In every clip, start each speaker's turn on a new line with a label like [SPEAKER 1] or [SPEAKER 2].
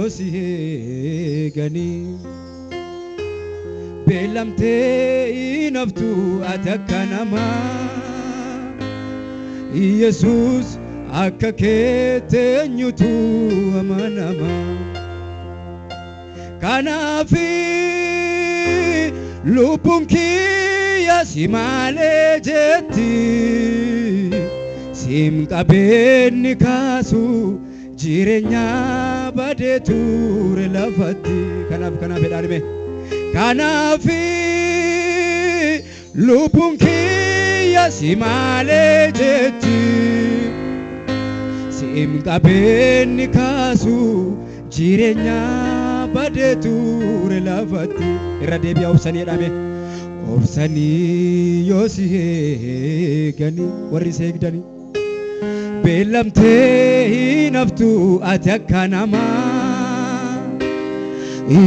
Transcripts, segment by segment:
[SPEAKER 1] yoosihegani beelamtee naftu atakka namaa Yesus akka keetenyutu amanama Kanafi lubbuun kiyya si malee jetti sim qabeenni kaasu jireenya badee ture lafatti kanaaf edhaanime Kanafi lubbuun kiyya si malee jetti sim qabeenni kaasu jireenya badee ture lafatti irra deebi'a obsanii edhaame obsanii yoosihegani warri seegdani beelamtee naftu ati akka namaa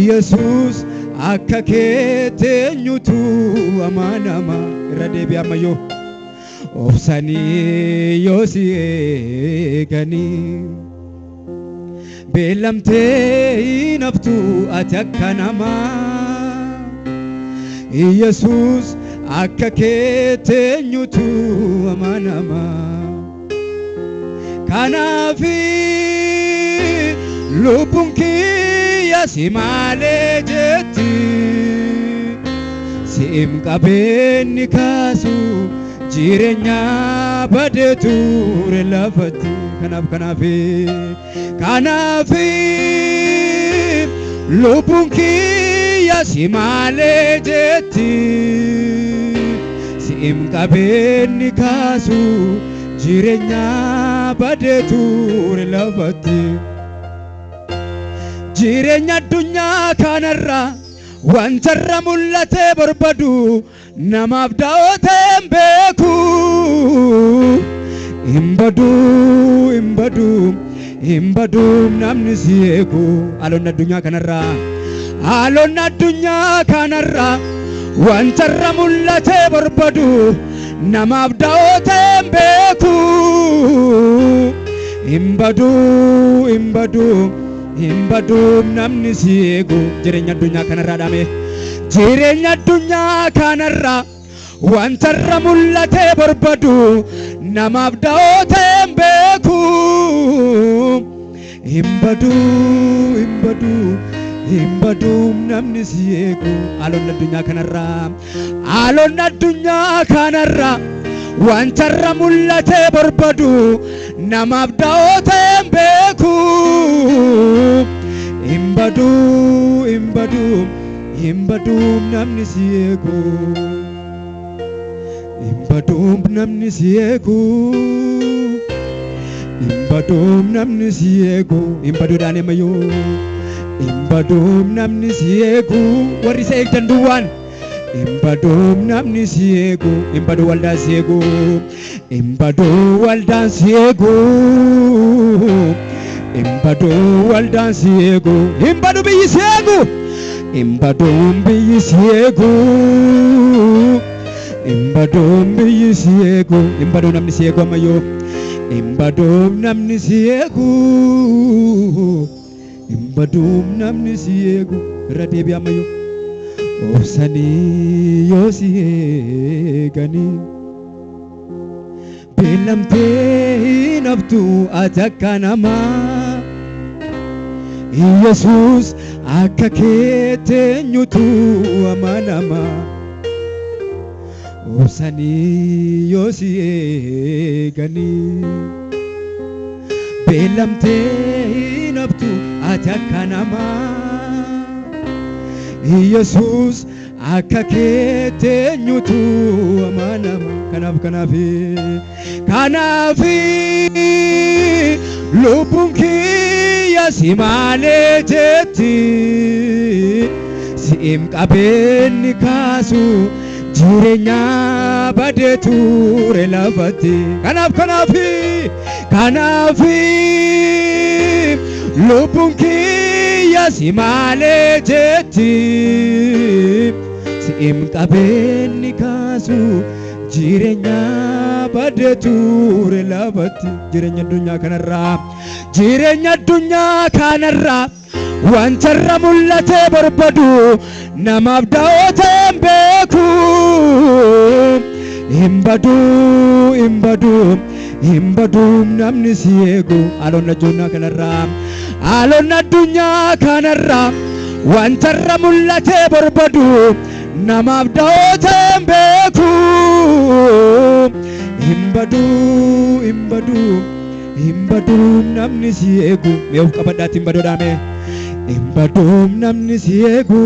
[SPEAKER 1] Yesus akka keetenyutu amanama irra deebi'a ammayyoo obsanii yoosihegani beelamtee naftu ati akka namaa Yesus akka keetenyutu amanama Kanafi lubbuun kiyya si malee jetti sim qabeenni kaasu jireenya badee ture lafatti Kanafi lubbuun kiyya si malee jetti sim qabeenni kaasu jireenya badee ture lafatti jireenya addunyaa kanarra wantarra mul'ate barbadu namaaf daawwateen beeku Imbadu namni si eegu aloon addunyaa kanarra wantarra mul'ate barbadu namaaf daawwateen beeku Imbadu namni si eegu jireenya addunyaa kanarra dhaame jireenya addunyaa kanarra wantarra mul'ate barbadu namaaf daawwateen beeku Imbadu namni si eegu aloon addunyaa kanarra wantarra mul'ate barbadu namaaf daawwateen beeku Imbadu namni si eegu namni si eegu imbaduudhaan emayyoo namni si eegu warri isa eegdan duwwaan namni si eegu waldaan si eegu waldaan si eegu waldaan si eegu biyyi si eegu biyyi si eegu biyyi si eegu namni si eegu ammayyoo namni si eegu namni si eegu irra deebi'a ammayyoo obsanii yoosihegani beelamtee naftu ati akka namaa Yesus akka keetenyutu amanama obsanii yoosihegani beelamtee naftu ati akka namaa Yesus akka keetenyutu amanama Kanafi lubbuun kiyya si malee jetti sim qabeenni kaasu jireenya badee ture lafatti Kanafi lubbuun kiyya si malee jetti sim qabeenni kaasu jireenya badee ture lafatti jireenya addunyaa kanarra wantarra mul'ate barbadu namaaf daawwateen beeku hin badu namni si eegu aloon addunyaa kanarraa wantarra mul'ate barbadu namaaf daawwateen beeku hin badu namni si eegu meeuf qabadhaatti hin badoodhaame hin badu namni si eegu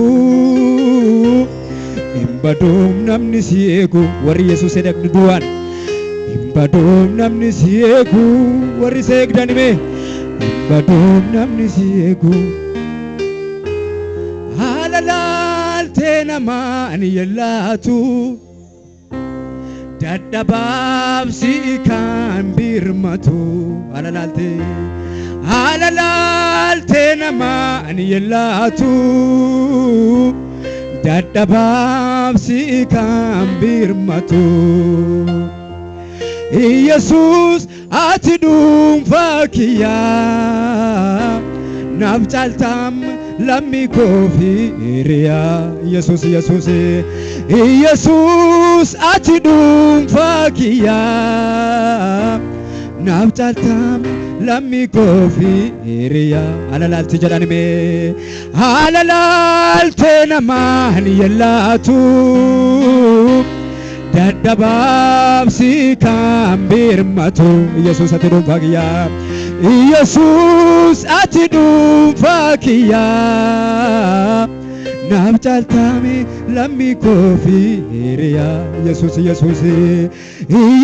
[SPEAKER 1] hin badu namni si eegu warri Yesuus edaqni duwaan hin badu namni si eegu warri isa eegdanime hin badu namni si eegu haala laaltee namaan yellaatu dadhabaaf si kan birmatu haala laaltee namaan yellaatu dadhabaaf si kan birmatu Yesuus ati dhuunfaa kiyyaa naaf caaltam lammi koofi hiriyaa Yesuus ati dhuunfaa kiyyaa naaf caaltam lammi koofi hiriyaa haala laaltee jedhanime haala laaltee namaan yellaatu dadhabaaf si kan birmatu Yesuus ati dhuunfaa kiyyaa Yesuus ati dhuunfaa kiyyaa naaf caaltame lammi koofi hiriyaa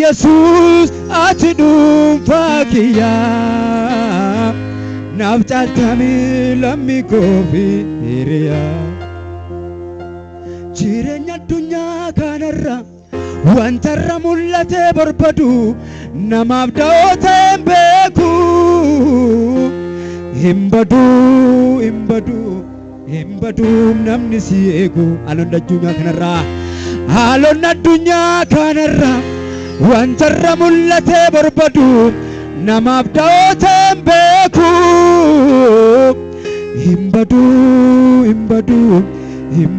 [SPEAKER 1] Yesuus ati dhuunfaa kiyyaa naaf caaltame lammi koofi hiriyaa jireenya addunyaa kanarra wantarra mul'ate barbadu namaaf daawwateen beeku hin badu namni si eegu aloon addunyaa kanarraa wantarra mul'ate barbadu namaaf daawwateen beeku hin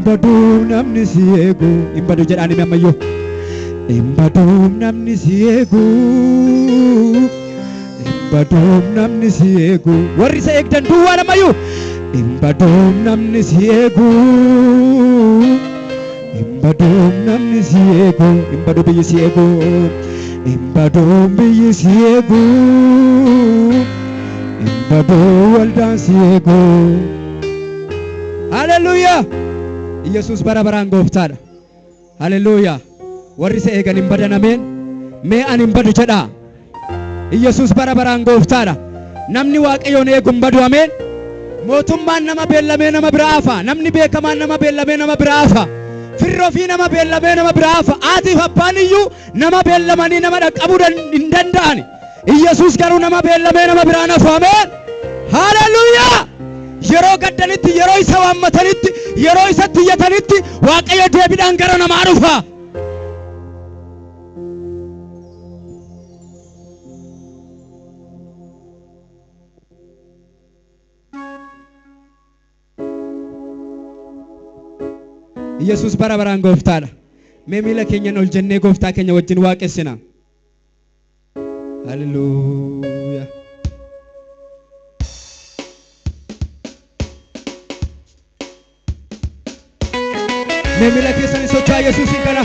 [SPEAKER 1] badu namni si eegu hin badu jedhaani ammayyoo hin badu namni si eegu hin badu namni si eegu warri isa eegdan duwwaa ammayyuu hin badu namni si eegu hin badu namni si eegu hin badu biyyi si eegu hin badu biyyi si eegu hin badu waldaan si eegu haleluuyaa Yesuus bara baraan gooftaadha haleluuyaa warri isa eegan hin badan ameen mee ani hin badu jedha Yesuus bara baraan gooftaadha namni waaqayyoon eegu hin badu ameen mootummaan nama beellamee nama biraafa namni beekamaan nama beellamee nama biraafa firroo fi nama beellamee nama biraafa aatiif abbaan iyyuu nama beellamanii nama dhaqqabuu hin danda'an Yesuus garuu nama beellamee nama biraan hafu ameen haleluuyaa yeroo gaddanitti yeroo isa waammatanitti yeroo isatti iyyatanitti waaqayyo deebiidhaan gara namaa dhufa Yesuus bara baraan gooftaadha mee miila keenyan ol jennee gooftaa keenya wajjin waaqessina haleluuyaa mee miila keessan socho'aa Yesuusin kana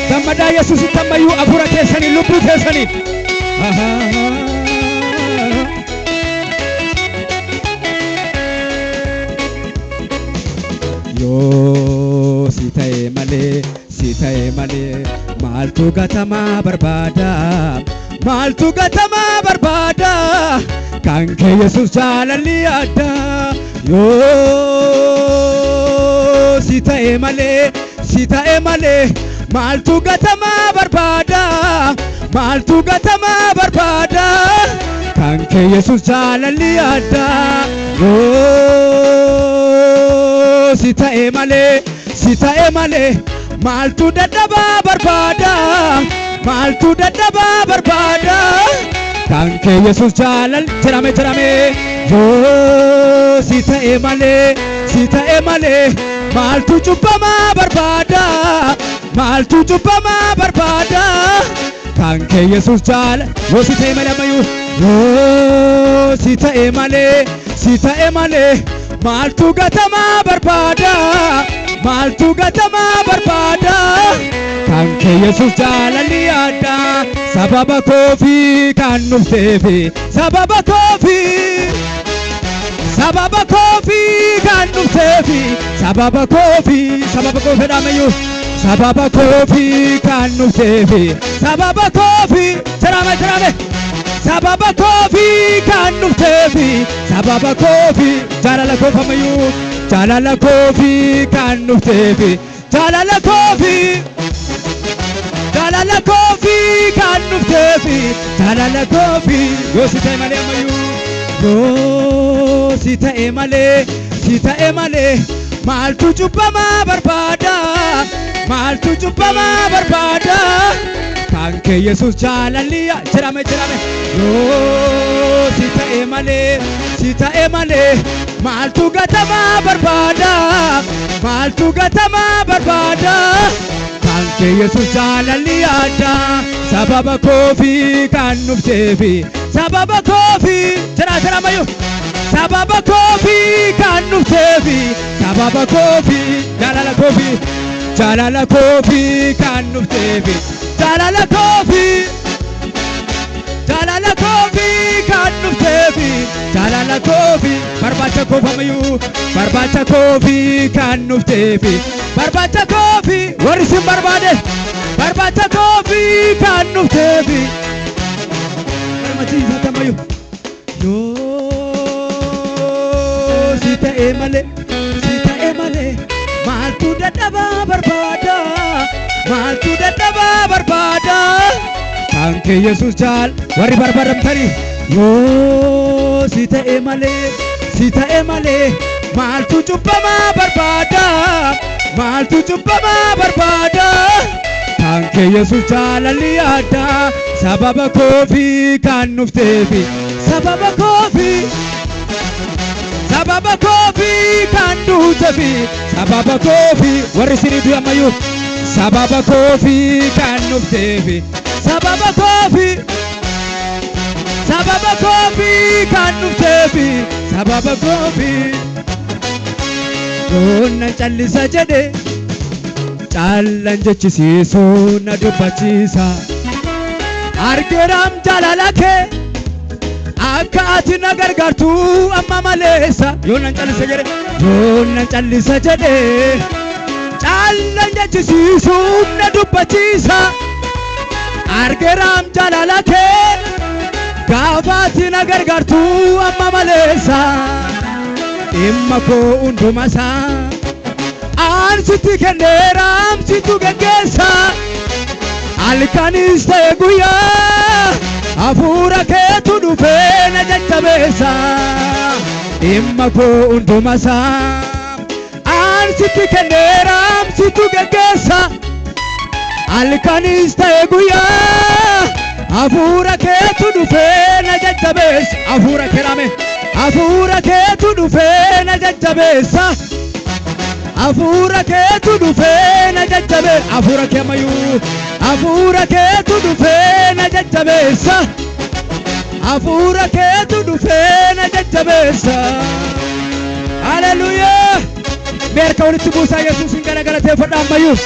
[SPEAKER 1] gammadaa Yesuusitti ammayyuu hafuura keessanii lubbuu keessanii yoo si ta'e malee maaltu gatamaa barbaada kan kee Yesuus jaalalli addaa yoo si ta'e malee maaltu gatamaa barbaada kan kee Yesuus jaalalli addaa yoo si ta'e malee maaltu dadhabaa barbaada maaltu dadhabaa barbaada kan kee Yesuus jaalal jirame yoo si ta'e malee maaltu cubbamaa barbaada maaltu cubbamaa barbaada kan kee Yesuus jaalal yoo si ta'e malee ammayyuu yoo si ta'e malee maaltu gatamaa barbaada maaltu gatamaa barbaada kan kee Yesuus jaalalli adda sababa koofii kan dhufteefi sababa koofii kan dhufteefi sababa koofii dhamayyuu sababa koofii kan dhufteefi sababa koofii jirame sababa koofii kan dhufteefi sababa koofii jaalala koofamayyuu jaalala koofii kan dhufteefi jaalala koofii kan dhufteefi jaalala koofii yoo si ta'e malee ammayyuu yoo si ta'e malee maaltu cubbamaa barbaada maaltu cubbamaa barbaada kan kee Yesuus jaalalli jirame yoo si ta'e malee maaltu gatamaa barbaada maaltu gatamaa barbaada kan kee Yesuus jaalalli adda sababa koofii kan dhufteefi sababa koofii jiramayyuu sababa koofii kan dhufteefi sababa koofii jaalala koofii kan dhufteefi jaalala koofii kan dhufteefi jaalala koofii barbaacha koofamayyuu barbaacha koofii kan dhufteefi barbaacha koofii warri sin barbaade barbaacha koofii kan dhufteefi barbaachisa tamayyuu yoo si ta'e malee maaltu dadhabaa barbaada kan kee Yesuus jaal warri barbaadamtanii yoo si ta'e malee maaltu cubbamaa barbaada kan kee Yesuus jaalalli adda sababa koofii kan dhufteefi sababa koofii kan dhufteefi sababa koofii warri sinii du'e ammayyuu sababa koofii kan dhufteefi sababa koofii kan dhufteefi sababa koofii yoonna callisa jedhe caallan jechisiisuu na dubbachiisa argeeraam jaalala kee akka ati na gargaartu amma maleessa yoonna callisa jedhe caallan jechisiisuu na dubbachiisa argeeraam jaalala kee gaafa ati na gargaartu amma maleessa dhimma koo hundumasaa aan sitti kenneeraam sittu geggeessa halkanis ta'e guyyaa hafuura keetu dhufee na jajjabeessa dhimma koo hundumasaa aan sitti kenneeraam sittu geggeessa halkanis ta'e guyyaa hafuura keetu dhufee na jajjabeessa hafuura keetu dhufee na jajjabeessa hafuura keetu dhufee na jajjabeessa hafuura kee ammayyuu hafuura keetu dhufee na jajjabeessa hafuura keetu dhufee na jajjabeessa haleluuyaa meerka walitti buusaa Yesuusin galateeffadha ammayyuu